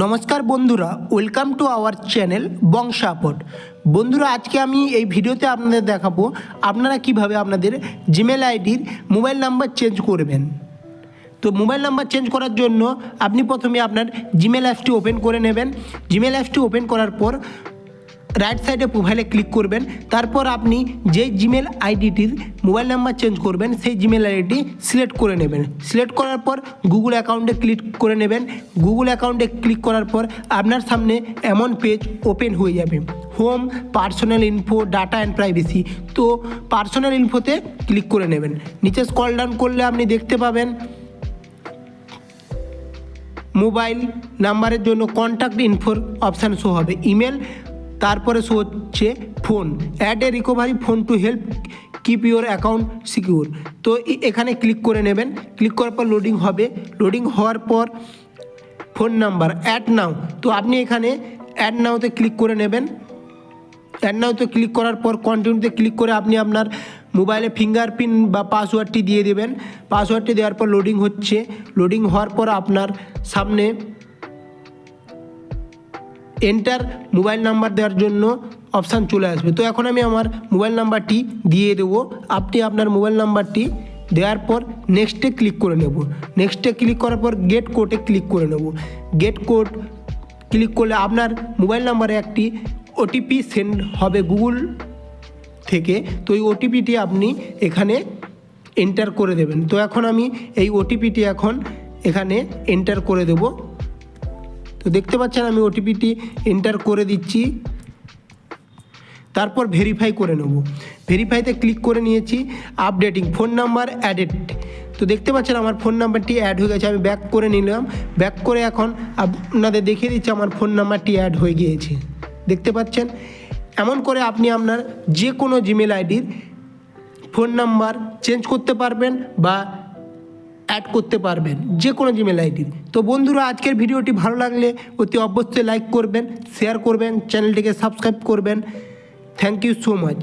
নমস্কার বন্ধুরা, welcome to our channel বংশাপট। বন্ধুরা, আজকে আমি এই ভিডিওতে আপনাদের দেখাবো আপনারা কিভাবে আপনাদের জিমেল আইডির মোবাইল নাম্বার চেঞ্জ করবেন। তো মোবাইল নাম্বার চেঞ্জ করার জন্য আপনি প্রথমে আপনার জিমেল অ্যাপসটি ওপেন করে নেবেন। জিমেল অ্যাপসটি ওপেন করার পর রাইট সাইডে প্রোফাইলে ক্লিক করবেন। তারপর আপনি যেই জিমেল আইডিটির মোবাইল নাম্বার চেঞ্জ করবেন সেই জিমেল আইডি সিলেক্ট করে নেবেন। সিলেক্ট করার পর গুগল অ্যাকাউন্টে ক্লিক করে নেবেন। গুগল অ্যাকাউন্টে ক্লিক করার পর আপনার সামনে এমন পেজ ওপেন হয়ে যাবে, home, personal info, data and privacy. তো পার্সোনাল ইনফোতে ক্লিক করে নেবেন। নিচে স্ক্রল ডাউন করলে আপনি দেখতে পাবেন মোবাইল নাম্বারের জন্য কন্ট্যাক্ট ইনফোর অপশান শো হবে, ইমেল, তারপরে শো হচ্ছে phone, add a recovery phone to help keep your account secure. তো এখানে ক্লিক করে নেবেন। ক্লিক করার পর লোডিং হবে। লোডিং হওয়ার পর ফোন নাম্বার অ্যাড নাও, তো আপনি এখানে অ্যাড নাওতে ক্লিক করে নেবেন। অ্যাড নাওতে ক্লিক করার পর কন্টিনিউতে ক্লিক করে আপনি আপনার মোবাইলে ফিঙ্গারপ্রিন্ট বা পাসওয়ার্ডটি দিয়ে দেবেন। পাসওয়ার্ডটি দেওয়ার পর লোডিং হচ্ছে। লোডিং হওয়ার পর আপনার সামনে এন্টার মোবাইল নাম্বার দেওয়ার জন্য অপশান চলে আসবে। তো এখন আমি আমার মোবাইল নাম্বারটি দিয়ে দেবো। আপনি আপনার মোবাইল নাম্বারটি দেওয়ার পর নেক্সটে ক্লিক করে নেব। নেক্সটে ক্লিক করার পর গেট কোডে ক্লিক করে নেব। গেট কোড ক্লিক করলে আপনার মোবাইল নাম্বারে একটি ওটিপি সেন্ড হবে গুগল থেকে। তো এই ওটিপিটি আপনি এখানে এন্টার করে দেবেন। তো এখন আমি এই ওটিপিটি এখন এখানে এন্টার করে দেব। তো দেখতে পাচ্ছেন আমি ওটিপিটি এন্টার করে দিচ্ছি। তারপর ভেরিফাই করে নেব। ভেরিফাইতে ক্লিক করে নিয়েছি। আপডেটিং ফোন নাম্বার অ্যাডেড, তো দেখতে পাচ্ছেন আমার ফোন নাম্বারটি অ্যাড হয়ে গেছে। আমি ব্যাক করে নিলাম। ব্যাক করে এখন আপনাদের দেখিয়ে দিচ্ছি আমার ফোন নাম্বারটি অ্যাড হয়ে গিয়েছে, দেখতে পাচ্ছেন। এমন করে আপনি আপনার যে কোনো জিমেল আইডির ফোন নাম্বার চেঞ্জ করতে পারবেন বা অ্যাড করতে পারবেন যে কোনো জিমেল আইডির। তো বন্ধুরা, আজকের ভিডিওটি ভালো লাগলে অতি অবশ্যই লাইক করবেন, শেয়ার করবেন, চ্যানেলটিকে সাবস্ক্রাইব করবেন। Thank you so much.